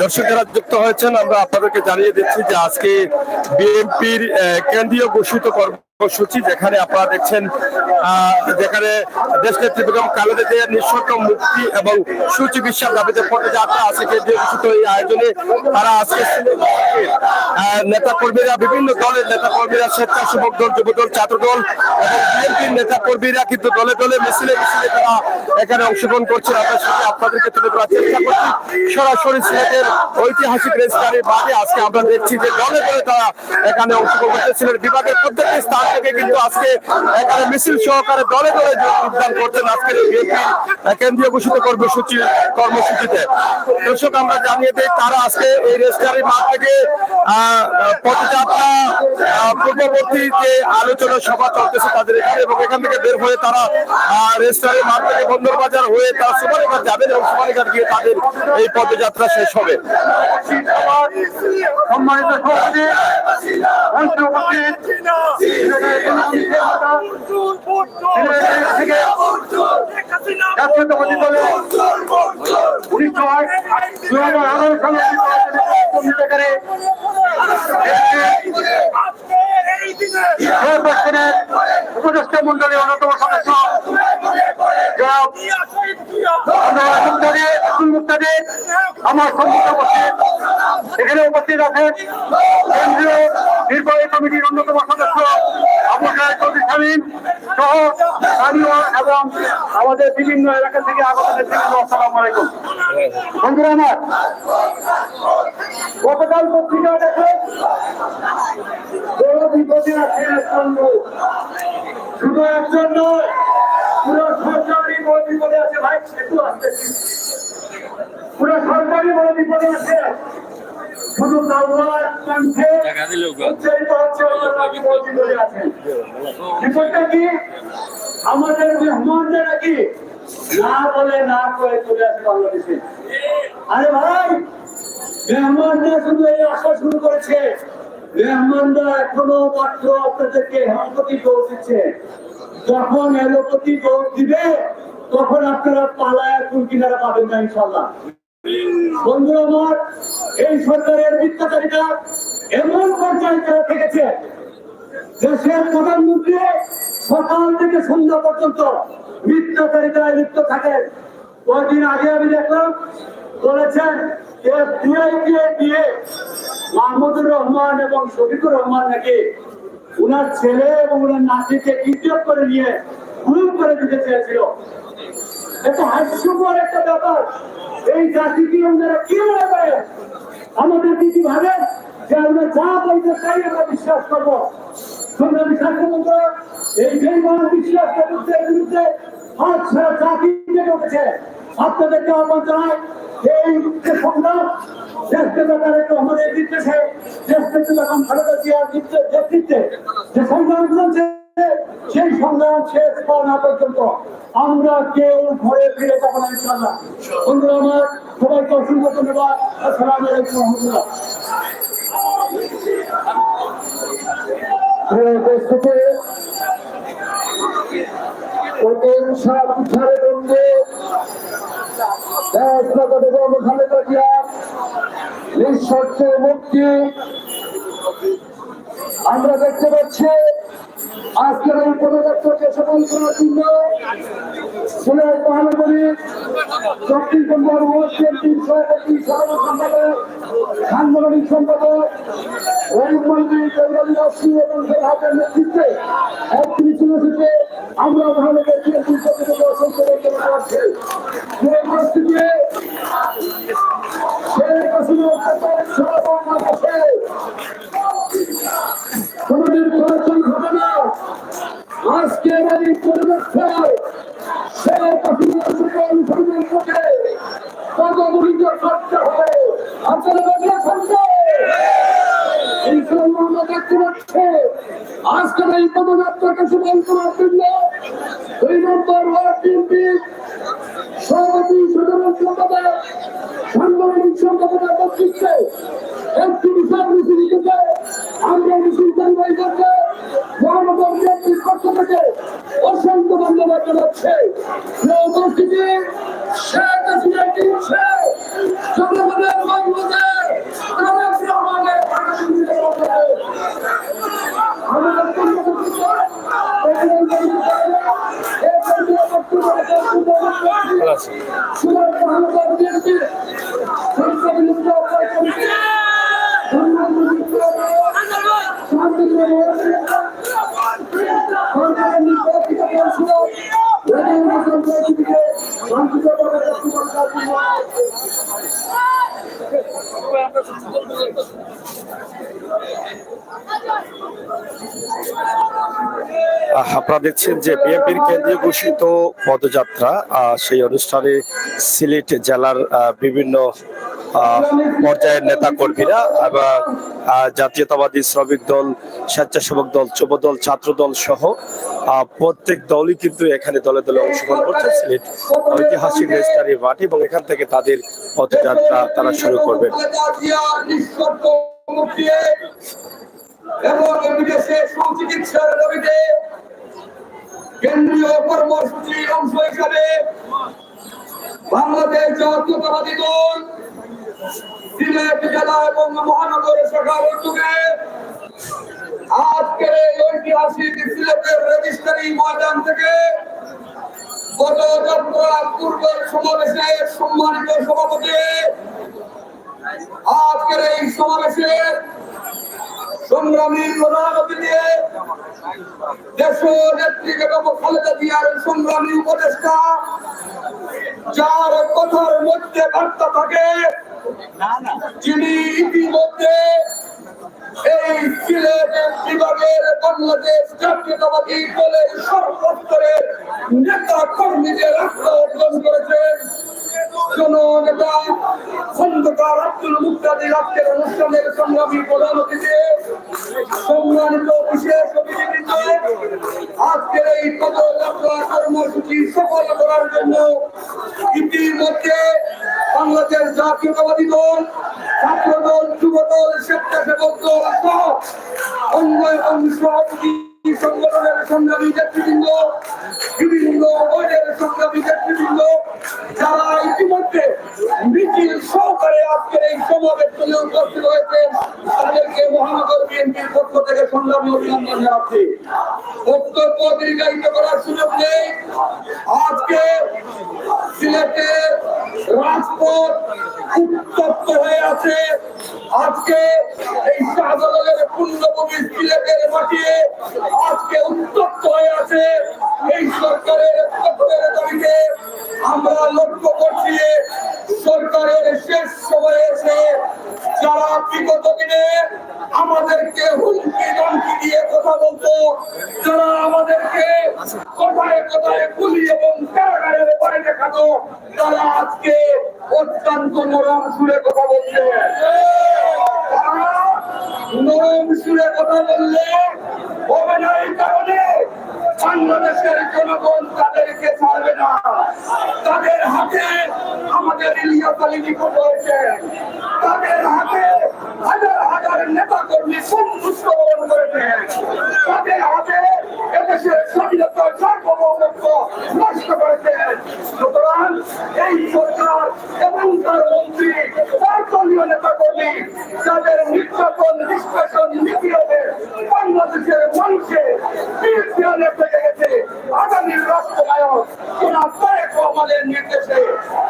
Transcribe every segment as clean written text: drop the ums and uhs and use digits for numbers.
দর্শক যারা যুক্ত হয়েছেন, আমরা আপনাদেরকে জানিয়ে দিচ্ছি যে আজকে বিএনপির কেন্দ্রীয় ঘোষিত কর্মসূচি, যেখানে আপনারা দেখছেন যেখানে দেশনেত্রী বেগম খালেদা জিয়ার নিঃশর্ত মুক্তি এবং সুচিকিৎসার দাবিতে পদযাত্রা আছে কেন্দ্রীয় ঘোষিত এই আয়োজনে তারা আজকে নেতা কর্মীরা, বিভিন্ন দলের নেতা কর্মীরা, স্বেচ্ছাসেবক দল, যুবদল, ছাত্রদল এবং বিএনপির নেতা কর্মীরা কিন্তু দলে দলে মিছিলে মিছিলে তারা এখানে অংশগ্রহণ করছেন। আমরা সেটি আপনাদেরকে তুলে ধরার চেষ্টা করছি সরাসরি সিলেটের ঐতিহাসিক রেজিস্ট্রারির মাঠে। আজকে আমরা দেখছি যে দলে দলে তারা এখানে অংশগ্রহণ করতে সিলেট বিভাগের প্রত্যেকটি স্থান থেকে কিন্তু আজকে এখানে মিছিল সহকারে দলে দলে যোগদান করছেন আজকের বিএনপি কেন্দ্রীয় ঘোষিত কর্মসূচিতে। দর্শক আমরা জানিয়ে দিই, তারা আজকে এই রেজিস্ট্রারির মাঠ থেকে পদযাত্রা পূর্ববর্তী যে আলোচনা সভা চলতেছে তাদের এখানে, এবং এখান থেকে বের হয়ে তারা রেজিস্ট্রারির মাঠ থেকে বন্দরবাজার হয়ে তারা সুপারিঘাট যাবেন এবং সুপারিঘাট গিয়ে তাদের এই পদযাত্রা শেষ হবে। সম্মানিত উপদেষ্টা মন্ডলীর অন্যতম সদস্য আমার সম্মুখে উপস্থিত, এখানে উপস্থিত আছেন কেন্দ্রীয় নির্বাহী কমিটির অন্যতম সদস্য আবু সাহেব চৌধুরী শামীম সহ স্থানীয় এবং আমাদের বিভিন্ন এলাকা থেকে আগতদের থেকে আসসালামু আলাইকুম। বন্ধুরা আমার, গতকাল পত্রিকা দেখে বড় বিপদে আছে শুধু একজন নয়, পুরো সরকারি বড় বিপদে আছে। ভাই একটু আসতে, পুরো সরকারি বড় বিপদে আছে। শুধু বিপদটা কি? আমাদের মেহমানরা কি না বলে না করে চলে আসে বাংলাদেশে। আরে ভাই, মেহমানরা শুধু এই আশা শুরু করেছে, মেহমানরা এখনো মাত্র আপনাদেরকে হেমপতি দৌড় দিচ্ছে। যখন এলোপতি দৌড় দিবে তখন আপনারা পালায় কুল কিনারা পাবেন না ইনশাল্লাহ। বন্ধু আমার, এই সরকারের মিথ্যাচারিতা এমন পর্যায়ে তারা থেকেছে, দেশের প্রধানমন্ত্রী সকাল থেকে সন্ধ্যা পর্যন্ত মিথ্যাচারিতায় লিপ্ত থাকেন। কয়েকদিন আগে আমি দেখলাম বলেছেন দিয়ে মাহমুদুর রহমান এবং শফিকুর রহমান নাকি উনার ছেলে এবং উনার নাতিকে কিডন্যাপ করে নিয়ে খুন করে দিতে চেয়েছিল। এটা হাস্যকর একটা ব্যাপার। এই জাতিকে ওনারা কি মনে করে? আমাদের কি ভাবেন যে আমরা যা বলতে চাই আমরা বিশ্বাস করবো? এই বেইমান বিশ্বাস ব্যবস্থার বিরুদ্ধে হাত ছাড়া জাতি জেগে উঠেছে। আপনাদেরকে আহ্বান জানাই, এই যে সংগ্রাম রহমানের নির্দেশে, খালেদা জিয়ার নেতৃত্বে যে সংগ্রাম চলছে, সেই সংগ্রাম শেষ হওয়া না পর্যন্ত আমরা কেউ ঘরে ফিরে যাবো না ইনশাআল্লাহ। বন্ধুরা আমার, সবাইকে অসংখ্য ধন্যবাদ। আসসালামু আলাইকুম রহমতুল্লাহ। মুক্তি আমরা দেখতে পাচ্ছি। আজকের এই পদযাত্রাকে সফল করার জন্য সিলেট মহানগরীর দক্ষিণ বিএনপির সভাপতি, সাধারণ সম্পাদক, সাংগঠনিক সম্পাদক রহিম মন্ত্রী এবং হাতের নেতৃত্বে 31 থেকে আমরা ভারতের কোনদিন নির্বাচন হবে না। আজকের এই পরিবর্তন পদগুলিত করতে হবে। আপনারা দেখতে পাচ্ছে আজকের এই পদযাত্রাকে সুবল করার জন্য 2 নম্বর ওয়ার্ড বিএনপির সভাপতি সাধারণ সম্পাদক সাংগঠনিক সম্পাদকের নেতৃত্বে একটি বিশাল মিছিল থেকে আমরা মিছিল পরিবাহী করতে মহানগর বিএনপির পক্ষ থেকে অসংখ্য ধন্যবাদ জানাচ্ছে। উপস্থিতি শেখ হাসিনা দিচ্ছে জনগণের বাংলাদেশ আপনারা দেখছেন যে বিএনপির কেন্দ্রীয় ঘোষিত পদযাত্রা, সেই অনুষ্ঠানে সিলেট জেলার বিভিন্ন পর্যায়ের নেতা কর্মীরা এবং জাতীয়তাবাদী শ্রমিক দল, স্বেচ্ছাসেবক দল, যুব দল, ছাত্র দল সহ প্রত্যেক দলই কিন্তু এখানে দলে দলে অংশগ্রহণ করছে সিলেট ঐতিহাসিক রেজিস্ট্রারি মাঠ, এবং এখান থেকে তাদের পদযাত্রা তারা শুরু করবেন। এবং বিদেশে সুচিকিৎসার দাবিতে কেন্দ্রীয় কর্মসূচির অংশ হিসাবে বাংলাদেশ জাতীয়তাবাদী দল সিলেট জেলা এবং মহানগর শাখার উদ্যোগে আজকের এই ঐতিহাসিক সিলেটের রেজিস্ট্রারি ময়দান থেকে পদযাত্রা পূর্বের সমাবেশে সম্মানিত সভাপতি আজকের এই সমাবেশের সংগ্রামী প্রধান অতিথি দেশ নেত্রী বেগম খালেদা জিয়ার সংগ্রামী উপদেষ্টা, যার কথার মধ্যে বার্তা থাকে, যিনি ইতিমধ্যে এই সিলেট বিভাগের বাংলাদেশ জাতীয়তাবাদী দলের সর্বস্তরের নেতা কর্মীদের আস্থা অর্জন করেছেন জননেতা খন্দকার আব্দুল মুক্তাদির আজকের অনুষ্ঠানের সংগ্রামী প্রধান অতিথি, সম্মানিত বিশেষ অতিথিবৃন্দ, আজকের এই পদযাত্রা কর্মসূচি সফল করার জন্য ইতিমধ্যে বাংলাদেশ জাতীয়তাবাদী দল, ছাত্র দল, যুব দল, স্বেচ্ছাসেবক দল সহ অঙ্গ এবং সভাপতি সংগঠনের সংগ্রামী নেতৃবৃন্দ, বিভিন্ন ওয়ার্ডের সংগ্রামী নেতৃবৃন্দ, যারা ইতিমধ্যে মিছিল সহকারে আজকের এই সমাবেশে উপস্থিত হয়েছেন, তাদেরকে মহানগর বিএনপির পক্ষ থেকে সংগ্রামী অভিনন্দন জানাচ্ছি। বক্তব্য দীর্ঘায়িত করার সুযোগ নেই। আজকে সিলেটের রাজপথ উত্তপ্ত হয়ে আছে। আজকে এই শাহজালালের পুণ্যভূমি সিলেটের মাটি আজকে উত্তপ্ত হয়ে আছে। এই সরকারের দাবিতে আমরা লক্ষ্য করছি সরকারের শেষ সময়ে এসে যারা বিগত দিনে আমাদেরকে হুমকি ধমকি দিয়ে কথা বলতো, যারা আমাদেরকে কথায় কথায় গুলি এবং কারাগারের ভয় দেখাতো, তারা আজকে অত্যন্ত নরম সুরে কথা বলছে। নরম সুরে কথা বললে হবে না, এই কারণে বাংলাদেশের জনগণ তাদেরকে ছাড়বে না। তাদের হাতে আমাদের ইলিয়াস আলী নিখোঁজ হয়েছে, তাদের হাতে হাজার হাজার নেতা কর্মী সন্তুষ্টবরণ করেছে, তাদের হাতে এদেশের স্বাধীনতা সার্বভৌমত্ব নষ্ট করেছে। সুতরাং এই সরকার এবং তার মন্ত্রী, তার দলীয় নেতা কর্মী তাদের নির্যাতন নিষ্কাশন নীতিতে বাংলাদেশের মানুষের বিরুদ্ধে থেকে গেছে। আগামীর রাষ্ট্রনায়ক জনাব তারেক রহমানের নির্দেশে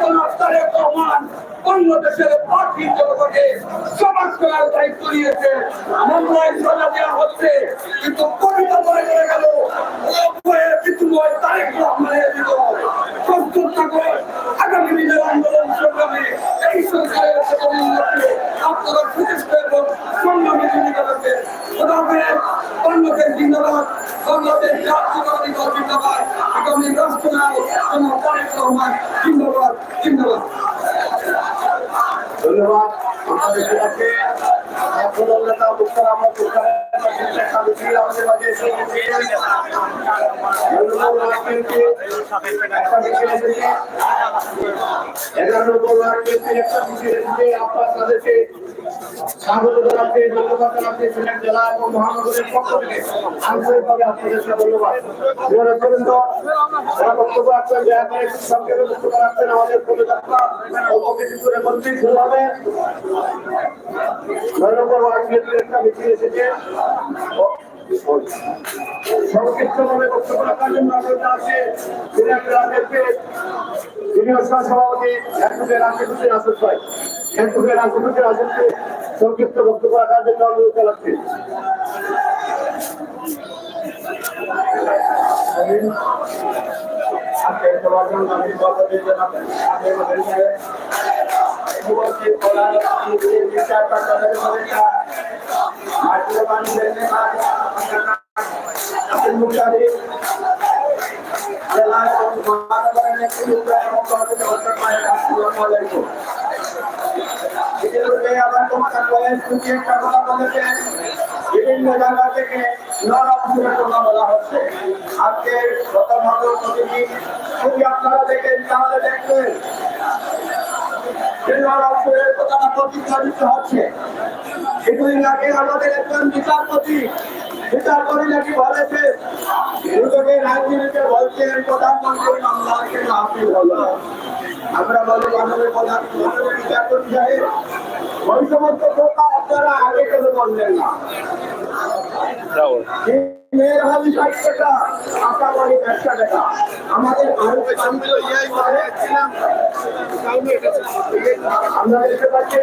জনাব তারেক রহমান বাংলাদেশের পার্টি জনতাকে সমাজ করার দায়িত্ব নিয়েছে। মামলায় সাজা দেওয়া হচ্ছে, কিন্তু কবিতা মনে করে গেল জনতা তারেক রহমানের বিরুদ্ধে প্রস্তুত থাকবে আগামী দিনের আন্দোলন সংগ্রামে এই সরকারের উন্নতি আপনারা প্রতিষ্ঠা এবং সংগ্রামী ভূমিকা রাখবেন। বাংলাদেশ জিন্দাবাদ, বাংলাদেশ জাতীয়তাবাদী দল জিন্দাবাদ, আগামী রাষ্ট্রনায়ক জনাব তারেক রহমান জিন্দাবাদ জিন্দাবাদ। ধন্যবাদ আমাদের সবাইকে। এখন নেতা মুক্তার আমরা আমাদের মাঝে এসে আপনার তাদেরকে স্বাগত জানাচ্ছি, ধন্যবাদ জানাচ্ছি সিলেট জেলা এবং মহানগরের পক্ষ থেকে আন্তরিকভাবে আপনাদেরকে ধন্যবাদ। যারা বক্তব্য রাখছেন দয়া করে সংক্ষেপে বক্তব্য রাখছেন। আমাদের পদযাত্রা অল্প কিছু করে বলতেই শুরু হবে। 9 নম্বর ওয়ার্ড বিএনপির একটা মিছিল এসেছে। সংক্ষিপ্তভাবে বক্তব্য রাখার জন্য অনুরোধ আছে সিলেট জেলা বিএনপির সিনিয়র সহসভাপতি অ্যাডভোকেট রাশিদ হোসেন আসিফ ভাই। অ্যাডভোকেট রাশিদ হোসেন আসিফকে সংক্ষিপ্ত বক্তব্য রাখার জন্য অনুরোধ জানাচ্ছি। আজকে সবার জন্য আমি বলতে জানাতে আমি বলতে চাই যুবকদের বলার বিচার করতে হবে আজকে পানি দেনে আপনি মুখারি জেলা এবং মহানগরের একটি উপায় এবং কর্তৃপক্ষ হতে পারে। আসসালামু আলাইকুম। এগুলোকে আবার তোমাকে বয়স থেকে একটা কথা বলেছে, বিভিন্ন জায়গা থেকে নরমপুরের কথা বলা হচ্ছে। আজকে প্রথমত যদি আপনারা দেখেন তাহলে দেখবেন নরমপুরের কথাটা প্রতিফলিত হচ্ছে। এগুলি আগে আমাদের একজন বিচারপতি নাকি বলেছে দুদকের আইনজীবীকে বলছেন প্রধানমন্ত্রী মামলাকে আপিল হলো। আমরা বলি আমাদের প্রধানমন্ত্রী বিচারপতি সাহেব ওই সমস্ত কথা আপনারা আগে কেন বললেন না? মেহরবানি 60 টাকা, আশাবাড়ি 100 টাকা। আমাদের আমরা দেখতে পাচ্ছি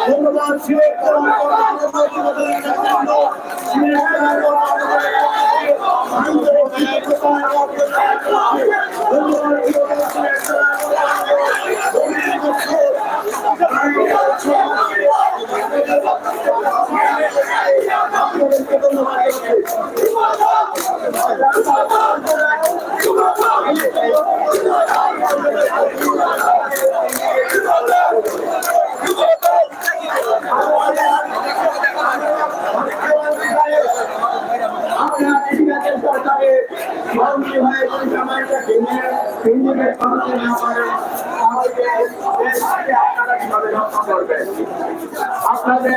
ধন্যবাদ সিলেট আপনাদের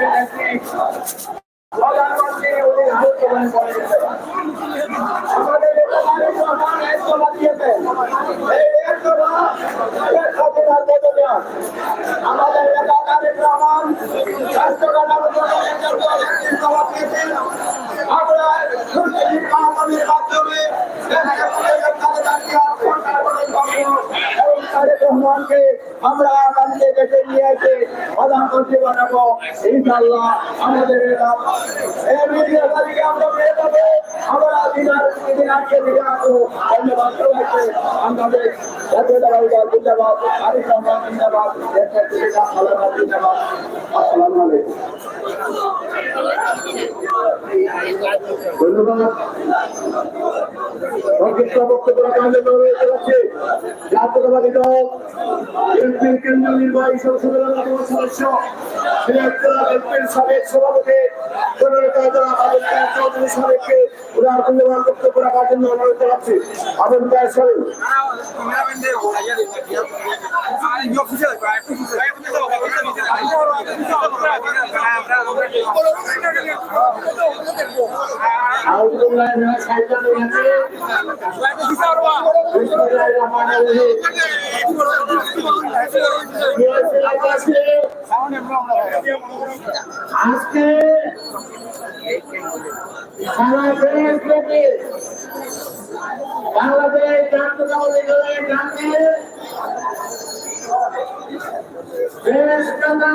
প্রধানমন্ত্রী উনি আলোচনা করেছেন আমাদের আমাদের নেতা তারেক রহমান রাষ্ট্রঘাট আমরা মাধ্যমে রহমানকে আমরা আগামীতে দেশে নিয়ে এসে প্রধানমন্ত্রী বানাবো ইনশাআল্লাহ। আমাদের আমরা পেয়ে যাবো, আমরা দিনারকে দিকে রাখবো। ধন্যবাদ সবাইকে। আমাদের জাতীয়তাবাদী দল জিন্দাবাদ, তারেক রহমান জিন্দাবাদ, জিন্দাবাদ। আসসালামু আলাইকুম। ধন্যবাদ। সংক্ষিপ্ত বক্তব্য রাখার জন্য অনুরোধ জানাচ্ছি জাতীয়তাবাদী দল বিএনপির কেন্দ্রীয় নির্বাহী সংসদের অন্যতম সদস্য সিলেট জেলা বিএনপির সাবেক সভাপতি চৌধুরী সাহেবকে উদার মূল্যবান বক্তব্য রাখার জন্য অনুরোধ জানাচ্ছি। আবেদ দায় সাহেব। আজকে সারা দেশব্যাপী বাংলাদেশ জাতীয়তাবাদী দলের ডাকে দেশ কানা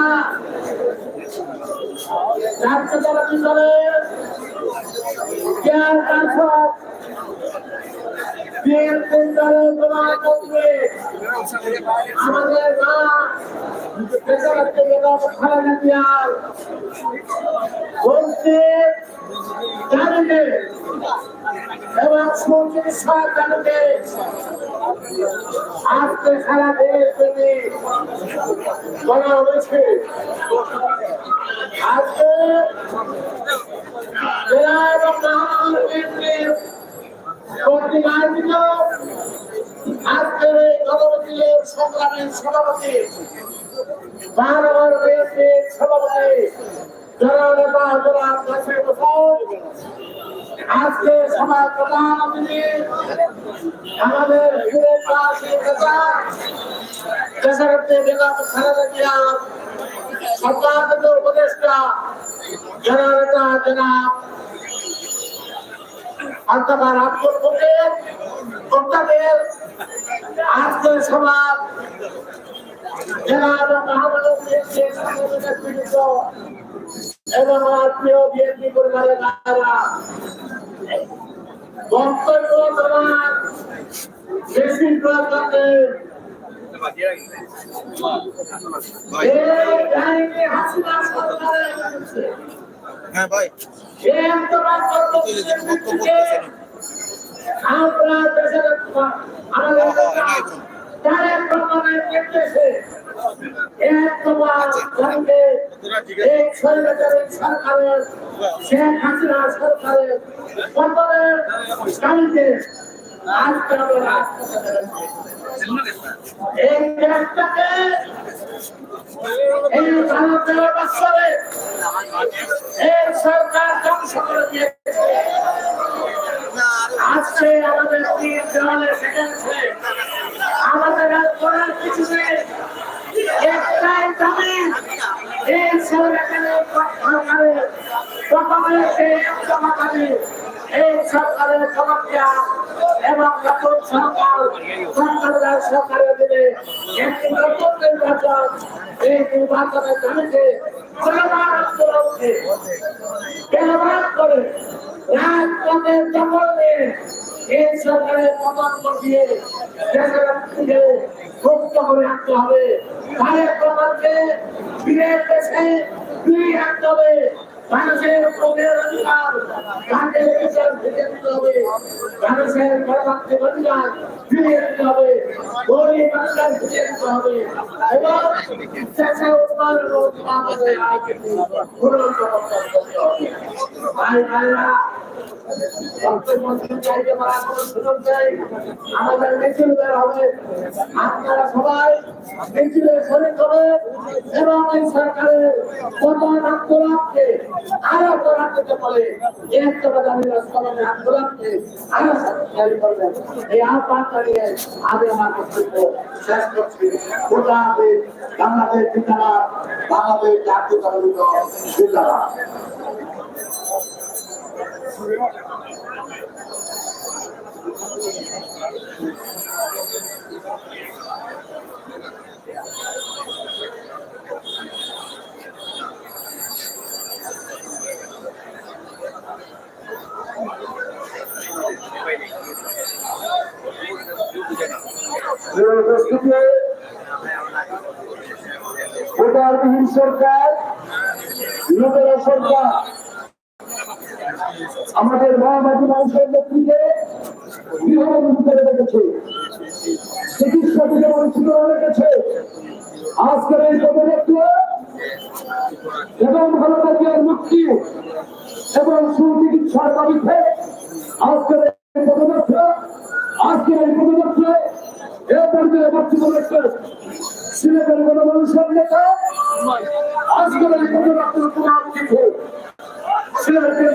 জাতীয়তাবাদী দলের চেয়ারপারসন বিএনপি দলের সভাপতি আমাদের মা দেশাত্মক বেগম খালেদা জিয়ার বঞ্চিত দাবিতে এবং সুচিকিৎসার দাবিতে আজকে সারা দেশব্যাপী করা হয়েছে। আজকে জেলা এবং মহানগর বিএনপির কর্তৃক আয়োজিত আজকের এই গণমিছিলের সংগ্রামের সভাপতি মহানগর বিএনপির সভাপতি জননেতা জনাব নাসির হোসেন, আজকে সভার প্রধান অতিথি আমাদের নেতা দেশাত্মক বেগম খালেদা জিয়ার সম্মানিত উপদেষ্টা জননেতা জনাব অধ্যাপক আব্দুল মুকিম বক্তাদের আজকের সভার জেলা এবং মহানগর বিএনপির নেতৃত্ব এবং আমার প্রিয় বিএনপি পরিবারের নারীরা বক্তব্য দেওয়ার বেশি প্রয়োজনে হাসিনা সরকারের হ্যাঁ ভাই আমরা দেশের আমাদের তারেক রহমানের নির্দেশে এই সরকারের শেখ হাসিনা সরকারের পতনের দাবিতে আজকে আমরা এই দেশটাকে এই ভারতের বছরে এই সরকার ধ্বংস করে দিয়েছে। আজকে আমাদের তিন দেওয়ালে সেখানে আমাদের আর করার কিছু নেই, একটাই দাবি এই সরকারের প্রথমে এই সরকারের সমস্যা এবং নতুন সরকারের দিনে একটি নতুন নির্বাচন, এই নির্বাচনের দাবিতে করে রাজপথের দখল নিয়ে এই সরকারের পতন ঘটিয়ে দেশের থেকে মুক্ত করে আনতে হবে। তারেক রহমানকে ফিরে দেশে ফিরিয়ে আনতে হবে। মানুষের ভোগের অধিকার তাদের বিচার ফিরিয়ে দিতে হবে। মানুষের পরবর্তী অধিকার ফিরিয়ে দিতে হবে। গরিব মানুষের ফিরিয়ে দিতে হবে এবং দেশে উন্নয়নের অধিকার পূরণ করতে হবে। ভাই ভাইরা আমাদের মিছিল বের হবে, আপনারা সবাই মিছিলে শরীর হবে এবং এই সরকারের পতন আন্দোলনকে আরো করাতে পারে আন্দোলনকে আরো শক্তিশালী করবেন। এই আহ্বান জানিয়ে আমি আমার বক্তব্য শেষ করছি। বাংলাদেশ জিন্দাবাদ, বাংলাদেশ জাতীয়তাবাদী দল জিন্দাবাদ। ভোটারবিহীন সরকার, লোকেরা সরকার আমাদের মহামাটি মানুষের নেতৃত্বে করে রেখেছে, চিকিৎসা থেকে বঞ্চিত রেখেছে। আজকের এই পদক্ষেপ এবং খালেদা জিয়ার মুক্তি এবং সুচিকিৎসার দাবিতে আজকের এই পদক্ষেপ এ পর্যায়ে বক্তব্য রাখছেন সিলেটের গণমানুষের নেতা। আজকের এই পদক্ষেপ সিলেটের